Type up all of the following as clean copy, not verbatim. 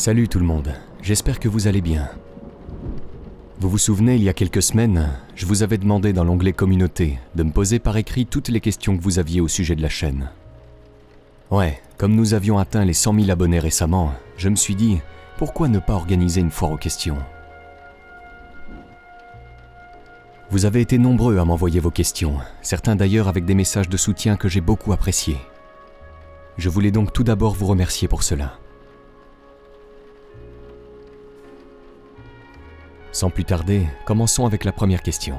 Salut tout le monde, j'espère que vous allez bien. Vous vous souvenez, il y a quelques semaines, je vous avais demandé dans l'onglet Communauté de me poser par écrit toutes les questions que vous aviez au sujet de la chaîne. Ouais, comme nous avions atteint les 100 000 abonnés récemment, je me suis dit, pourquoi ne pas organiser une foire aux questions ? Vous avez été nombreux à m'envoyer vos questions, certains d'ailleurs avec des messages de soutien que j'ai beaucoup appréciés. Je voulais donc tout d'abord vous remercier pour cela. Sans plus tarder, commençons avec la première question.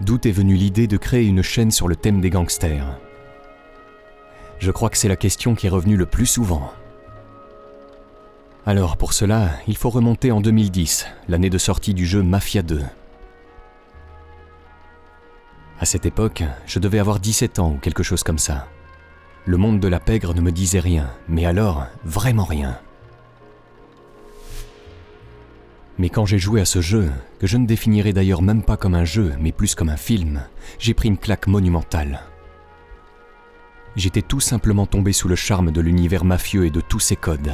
D'où est venue l'idée de créer une chaîne sur le thème des gangsters ? Je crois que c'est la question qui est revenue le plus souvent. Alors pour cela, il faut remonter en 2010, l'année de sortie du jeu Mafia 2. À cette époque, je devais avoir 17 ans ou quelque chose comme ça. Le monde de la pègre ne me disait rien, mais alors, vraiment rien. Mais quand j'ai joué à ce jeu, que je ne définirais d'ailleurs même pas comme un jeu, mais plus comme un film, j'ai pris une claque monumentale. J'étais tout simplement tombé sous le charme de l'univers mafieux et de tous ses codes.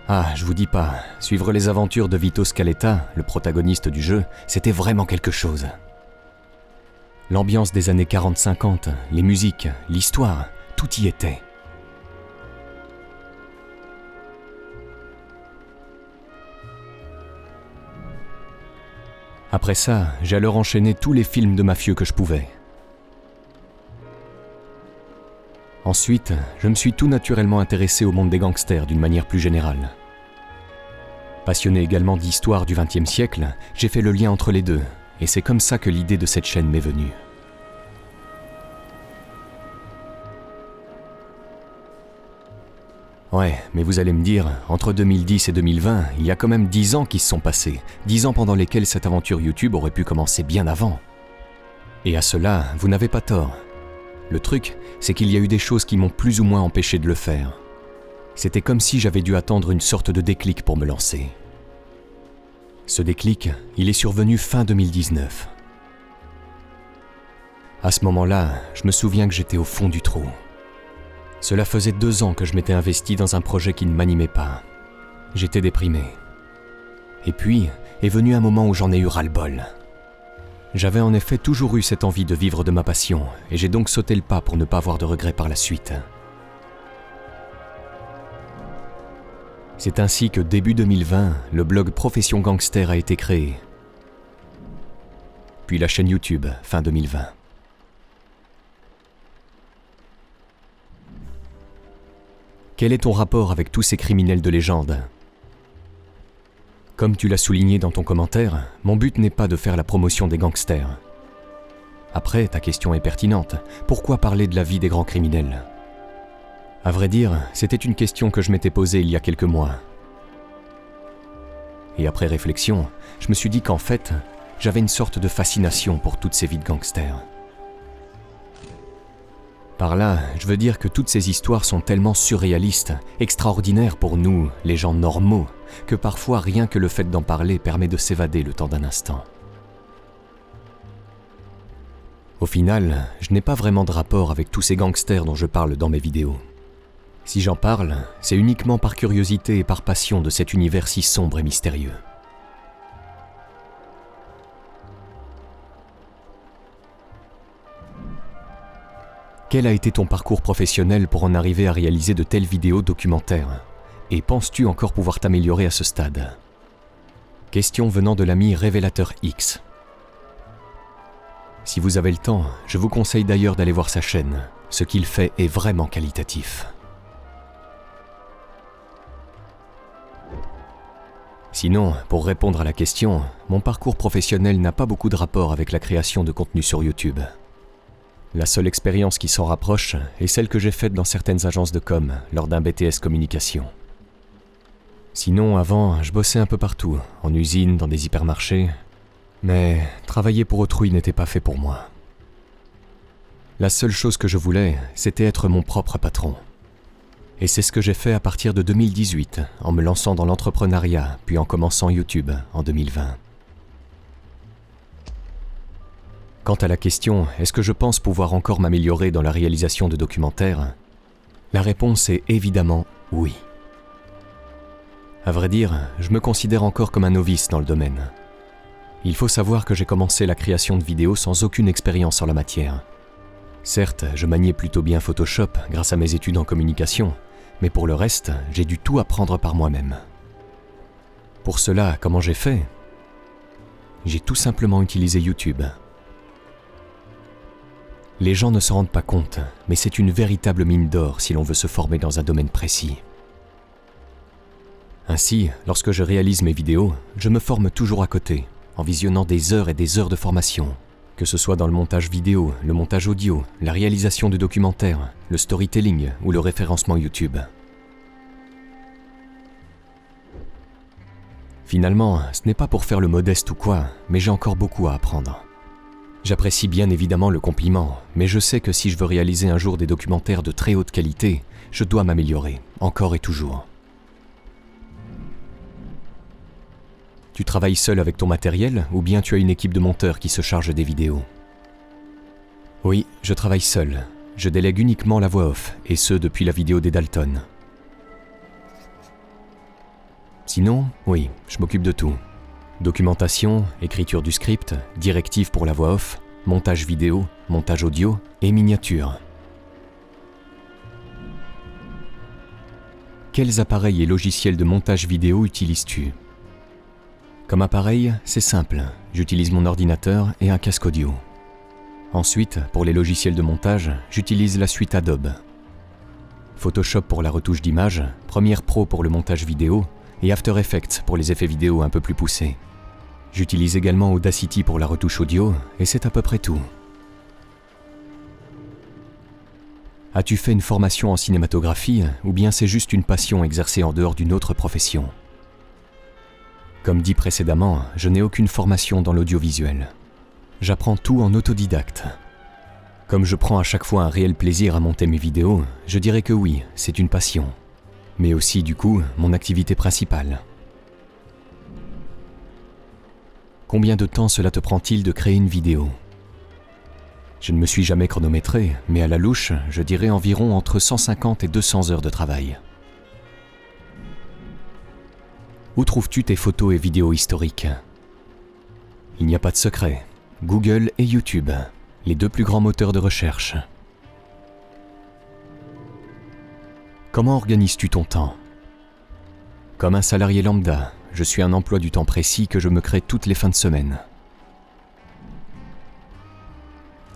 Ah, je vous dis pas, suivre les aventures de Vito Scaletta, le protagoniste du jeu, c'était vraiment quelque chose. L'ambiance des années 40-50, les musiques, l'histoire, tout y était. Après ça, j'ai alors enchaîné tous les films de mafieux que je pouvais. Ensuite, je me suis tout naturellement intéressé au monde des gangsters d'une manière plus générale. Passionné également d'histoire du XXe siècle, j'ai fait le lien entre les deux, et c'est comme ça que l'idée de cette chaîne m'est venue. Ouais, mais vous allez me dire, entre 2010 et 2020, il y a quand même 10 ans qui se sont passés, 10 ans pendant lesquels cette aventure YouTube aurait pu commencer bien avant. Et à cela, vous n'avez pas tort. Le truc, c'est qu'il y a eu des choses qui m'ont plus ou moins empêché de le faire. C'était comme si j'avais dû attendre une sorte de déclic pour me lancer. Ce déclic, il est survenu fin 2019. À ce moment-là, je me souviens que j'étais au fond du trou. Cela faisait 2 ans que je m'étais investi dans un projet qui ne m'animait pas. J'étais déprimé. Et puis, est venu un moment où j'en ai eu ras-le-bol. J'avais en effet toujours eu cette envie de vivre de ma passion, et j'ai donc sauté le pas pour ne pas avoir de regrets par la suite. C'est ainsi que début 2020, le blog Profession Gangster a été créé. Puis la chaîne YouTube, fin 2020. Quel est ton rapport avec tous ces criminels de légende ? Comme tu l'as souligné dans ton commentaire, mon but n'est pas de faire la promotion des gangsters. Après, ta question est pertinente. Pourquoi parler de la vie des grands criminels ? À vrai dire, c'était une question que je m'étais posée il y a quelques mois. Et après réflexion, je me suis dit qu'en fait, j'avais une sorte de fascination pour toutes ces vies de gangsters. Par là, je veux dire que toutes ces histoires sont tellement surréalistes, extraordinaires pour nous, les gens normaux, que parfois rien que le fait d'en parler permet de s'évader le temps d'un instant. Au final, je n'ai pas vraiment de rapport avec tous ces gangsters dont je parle dans mes vidéos. Si j'en parle, c'est uniquement par curiosité et par passion de cet univers si sombre et mystérieux. Quel a été ton parcours professionnel pour en arriver à réaliser de telles vidéos documentaires ? Et penses-tu encore pouvoir t'améliorer à ce stade ? Question venant de l'ami Révélateur X. Si vous avez le temps, je vous conseille d'ailleurs d'aller voir sa chaîne. Ce qu'il fait est vraiment qualitatif. Sinon, pour répondre à la question, mon parcours professionnel n'a pas beaucoup de rapport avec la création de contenu sur YouTube. La seule expérience qui s'en rapproche est celle que j'ai faite dans certaines agences de com lors d'un BTS communication. Sinon, avant, je bossais un peu partout, en usine, dans des hypermarchés, mais travailler pour autrui n'était pas fait pour moi. La seule chose que je voulais, c'était être mon propre patron. Et c'est ce que j'ai fait à partir de 2018, en me lançant dans l'entrepreneuriat, puis en commençant YouTube en 2020. Quant à la question « Est-ce que je pense pouvoir encore m'améliorer dans la réalisation de documentaires ?» La réponse est évidemment oui. À vrai dire, je me considère encore comme un novice dans le domaine. Il faut savoir que j'ai commencé la création de vidéos sans aucune expérience en la matière. Certes, je maniais plutôt bien Photoshop grâce à mes études en communication, mais pour le reste, j'ai dû tout apprendre par moi-même. Pour cela, comment j'ai fait ? J'ai tout simplement utilisé YouTube. Les gens ne se rendent pas compte, mais c'est une véritable mine d'or si l'on veut se former dans un domaine précis. Ainsi, lorsque je réalise mes vidéos, je me forme toujours à côté, en visionnant des heures et des heures de formation, que ce soit dans le montage vidéo, le montage audio, la réalisation de documentaires, le storytelling ou le référencement YouTube. Finalement, ce n'est pas pour faire le modeste ou quoi, mais j'ai encore beaucoup à apprendre. J'apprécie bien évidemment le compliment, mais je sais que si je veux réaliser un jour des documentaires de très haute qualité, je dois m'améliorer, encore et toujours. Tu travailles seul avec ton matériel ou bien tu as une équipe de monteurs qui se charge des vidéos ? Oui, je travaille seul. Je délègue uniquement la voix off, et ce depuis la vidéo des Dalton. Sinon, oui, je m'occupe de tout. Documentation, écriture du script, directives pour la voix off, montage vidéo, montage audio et miniature. Quels appareils et logiciels de montage vidéo utilises-tu ? Comme appareil, c'est simple, j'utilise mon ordinateur et un casque audio. Ensuite, pour les logiciels de montage, j'utilise la suite Adobe. Photoshop pour la retouche d'image, Premiere Pro pour le montage vidéo et After Effects pour les effets vidéo un peu plus poussés. J'utilise également Audacity pour la retouche audio et c'est à peu près tout. As-tu fait une formation en cinématographie ou bien c'est juste une passion exercée en dehors d'une autre profession ? Comme dit précédemment, je n'ai aucune formation dans l'audiovisuel. J'apprends tout en autodidacte. Comme je prends à chaque fois un réel plaisir à monter mes vidéos, je dirais que oui, c'est une passion. Mais aussi, du coup, mon activité principale. Combien de temps cela te prend-il de créer une vidéo ? Je ne me suis jamais chronométré, mais à la louche, je dirais environ entre 150 et 200 heures de travail. Où trouves-tu tes photos et vidéos historiques ? Il n'y a pas de secret. Google et YouTube, les deux plus grands moteurs de recherche. Comment organises-tu ton temps ? Comme un salarié lambda, je suis un emploi du temps précis que je me crée toutes les fins de semaine.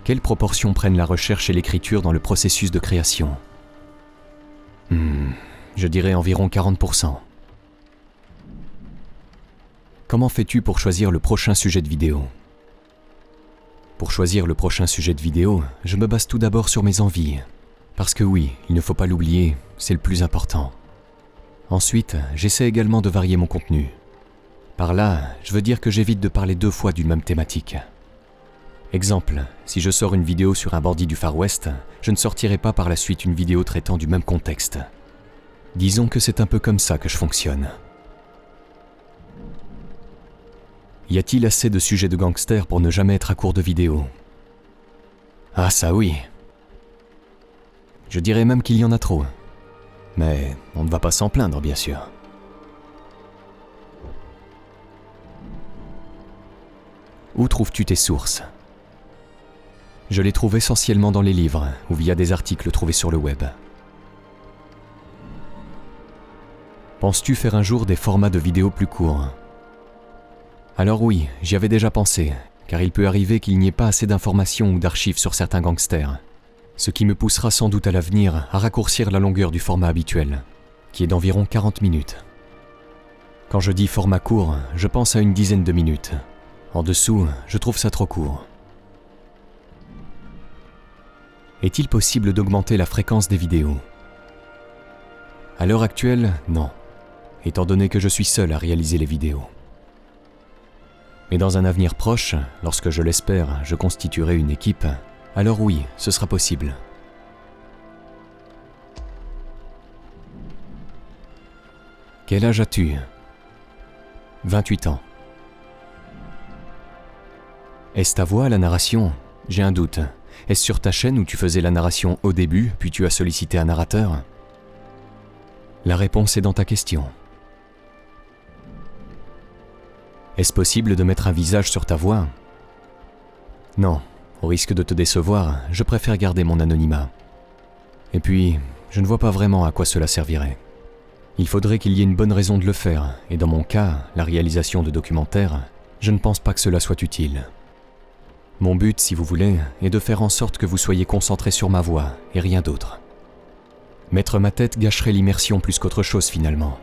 Quelle proportion prennent la recherche et l'écriture dans le processus de création ? Je dirais environ 40%. Comment fais-tu pour choisir le prochain sujet de vidéo ? Pour choisir le prochain sujet de vidéo, je me base tout d'abord sur mes envies. Parce que oui, il ne faut pas l'oublier, c'est le plus important. Ensuite, j'essaie également de varier mon contenu. Par là, je veux dire que j'évite de parler 2 fois d'une même thématique. Exemple, si je sors une vidéo sur un bandit du Far West, je ne sortirai pas par la suite une vidéo traitant du même contexte. Disons que c'est un peu comme ça que je fonctionne. Y a-t-il assez de sujets de gangsters pour ne jamais être à court de vidéos ? Ah ça oui. Je dirais même qu'il y en a trop. Mais on ne va pas s'en plaindre, bien sûr. Où trouves-tu tes sources ? Je les trouve essentiellement dans les livres ou via des articles trouvés sur le web. Penses-tu faire un jour des formats de vidéos plus courts ? Alors oui, j'y avais déjà pensé, car il peut arriver qu'il n'y ait pas assez d'informations ou d'archives sur certains gangsters, ce qui me poussera sans doute à l'avenir à raccourcir la longueur du format habituel, qui est d'environ 40 minutes. Quand je dis format court, je pense à une dizaine de minutes. En dessous, je trouve ça trop court. Est-il possible d'augmenter la fréquence des vidéos ? À l'heure actuelle, non, étant donné que je suis seul à réaliser les vidéos. Mais dans un avenir proche, lorsque je l'espère, je constituerai une équipe, alors oui, ce sera possible. Quel âge as-tu ? 28 ans. Est-ce ta voix à la narration ? J'ai un doute, Est-ce sur ta chaîne où tu faisais la narration au début, puis tu as sollicité un narrateur ? La réponse est dans ta question. Est-ce possible de mettre un visage sur ta voix ? Non, au risque de te décevoir, je préfère garder mon anonymat. Et puis, je ne vois pas vraiment à quoi cela servirait. Il faudrait qu'il y ait une bonne raison de le faire, et dans mon cas, la réalisation de documentaires, je ne pense pas que cela soit utile. Mon but, si vous voulez, est de faire en sorte que vous soyez concentrés sur ma voix, et rien d'autre. Mettre ma tête gâcherait l'immersion plus qu'autre chose finalement.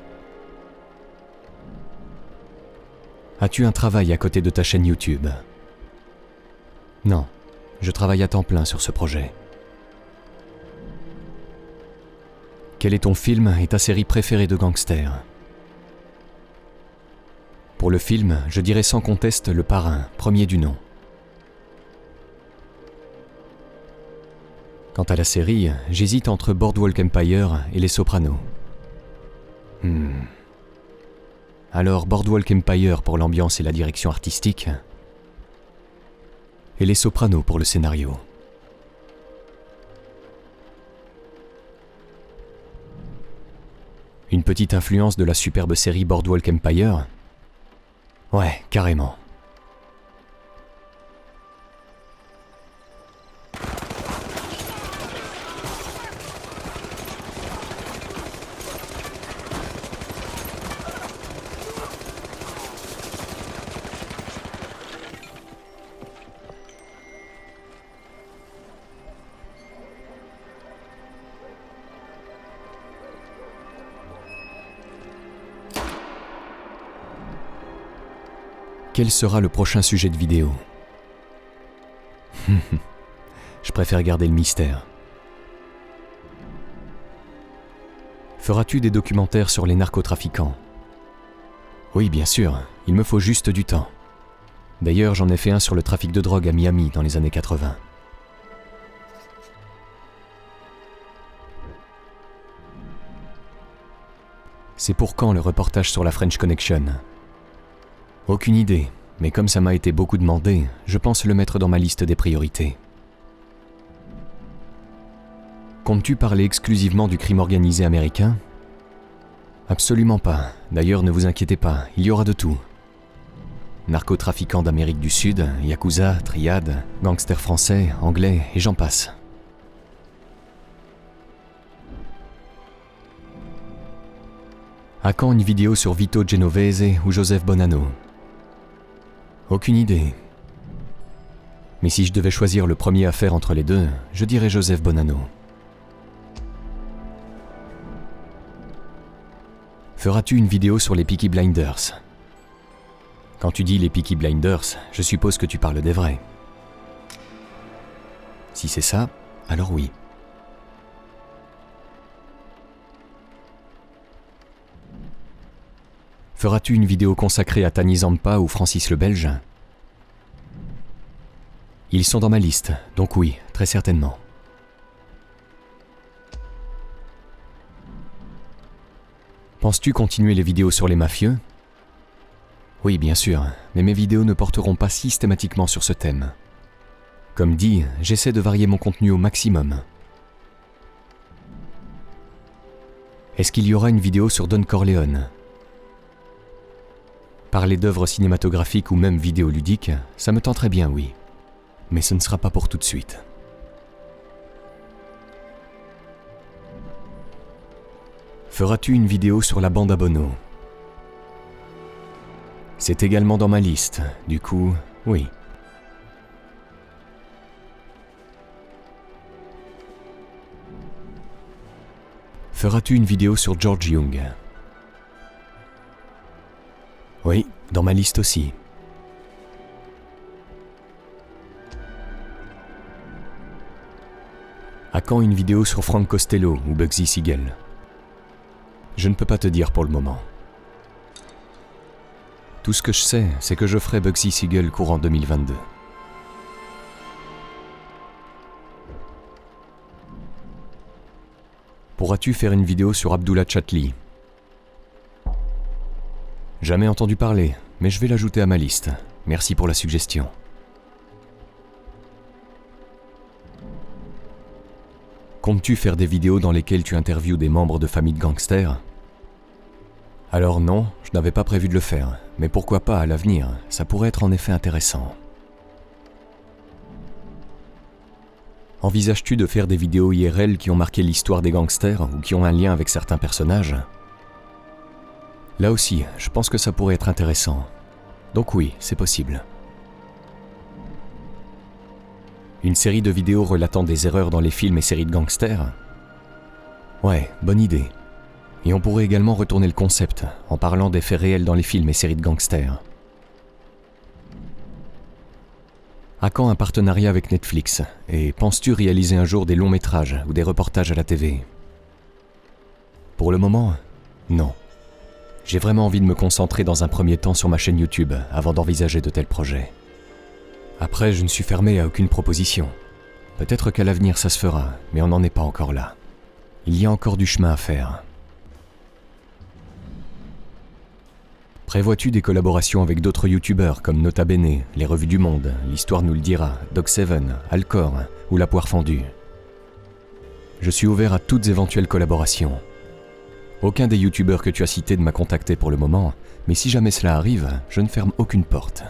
As-tu un travail à côté de ta chaîne YouTube ? Non, je travaille à temps plein sur ce projet. Quel est ton film et ta série préférée de gangsters ? Pour le film, je dirais sans conteste Le Parrain, premier du nom. Quant à la série, j'hésite entre Boardwalk Empire et Les Sopranos. Alors Boardwalk Empire pour l'ambiance et la direction artistique, et Les Sopranos pour le scénario. Une petite influence de la superbe série Boardwalk Empire ? Ouais, carrément. Quel sera le prochain sujet de vidéo ? Je préfère garder le mystère. Feras-tu des documentaires sur les narcotrafiquants ? Oui, bien sûr, il me faut juste du temps. D'ailleurs, j'en ai fait un sur le trafic de drogue à Miami dans les années 80. C'est pour quand le reportage sur la French Connection ? Aucune idée, mais comme ça m'a été beaucoup demandé, je pense le mettre dans ma liste des priorités. Comptes-tu parler exclusivement du crime organisé américain ? Absolument pas. D'ailleurs, ne vous inquiétez pas, il y aura de tout. Narcotrafiquants d'Amérique du Sud, yakuza, triade, gangsters français, anglais, et j'en passe. À quand une vidéo sur Vito Genovese ou Joseph Bonanno ? Aucune idée. Mais si je devais choisir le premier à faire entre les deux, je dirais Joseph Bonanno. Feras-tu une vidéo sur les Peaky Blinders ? Quand tu dis les Peaky Blinders, je suppose que tu parles des vrais. Si c'est ça, alors oui. Feras-tu une vidéo consacrée à Tani Zampa ou Francis le Belge ? Ils sont dans ma liste, donc oui, très certainement. Penses-tu continuer les vidéos sur les mafieux ? Oui, bien sûr, mais mes vidéos ne porteront pas systématiquement sur ce thème. Comme dit, j'essaie de varier mon contenu au maximum. Est-ce qu'il y aura une vidéo sur Don Corleone ? Parler d'œuvres cinématographiques ou même vidéoludiques, ça me tenterait bien, oui. Mais ce ne sera pas pour tout de suite. Feras-tu une vidéo sur la bande à Bono ? C'est également dans ma liste, du coup, oui. Feras-tu une vidéo sur George Young ? Oui, dans ma liste aussi. À quand une vidéo sur Frank Costello ou Bugsy Siegel ? Je ne peux pas te dire pour le moment. Tout ce que je sais, c'est que je ferai Bugsy Siegel courant 2022. Pourras-tu faire une vidéo sur Abdullah Chatli ? Jamais entendu parler, mais je vais l'ajouter à ma liste. Merci pour la suggestion. Comptes-tu faire des vidéos dans lesquelles tu interviews des membres de familles de gangsters ? Alors non, je n'avais pas prévu de le faire, mais pourquoi pas à l'avenir, ça pourrait être en effet intéressant. Envisages-tu de faire des vidéos IRL qui ont marqué l'histoire des gangsters ou qui ont un lien avec certains personnages ? Là aussi, je pense que ça pourrait être intéressant. Donc oui, c'est possible. Une série de vidéos relatant des erreurs dans les films et séries de gangsters ? Ouais, bonne idée. Et on pourrait également retourner le concept en parlant des faits réels dans les films et séries de gangsters. À quand un partenariat avec Netflix ? Et penses-tu réaliser un jour des longs métrages ou des reportages à la TV ? Pour le moment, non. J'ai vraiment envie de me concentrer dans un premier temps sur ma chaîne YouTube avant d'envisager de tels projets. Après, je ne suis fermé à aucune proposition. Peut-être qu'à l'avenir ça se fera, mais on n'en est pas encore là. Il y a encore du chemin à faire. Prévois-tu des collaborations avec d'autres youtubeurs comme Nota Bene, Les Revues du Monde, L'Histoire nous le dira, Doc7, Alcor ou La Poire Fendue ? Je suis ouvert à toutes éventuelles collaborations. Aucun des youtubeurs que tu as cités ne m'a contacté pour le moment, mais si jamais cela arrive, je ne ferme aucune porte.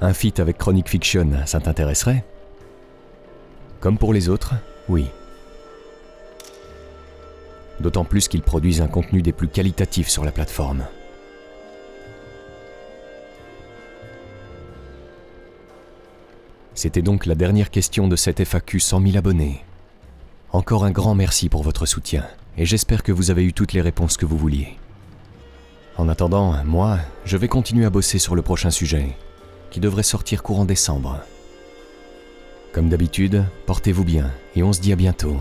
Un feat avec Chronic Fiction, ça t'intéresserait ? Comme pour les autres, oui. D'autant plus qu'ils produisent un contenu des plus qualitatifs sur la plateforme. C'était donc la dernière question de cette FAQ 100 000 abonnés. Encore un grand merci pour votre soutien, et j'espère que vous avez eu toutes les réponses que vous vouliez. En attendant, moi, je vais continuer à bosser sur le prochain sujet, qui devrait sortir courant décembre. Comme d'habitude, portez-vous bien, et on se dit à bientôt.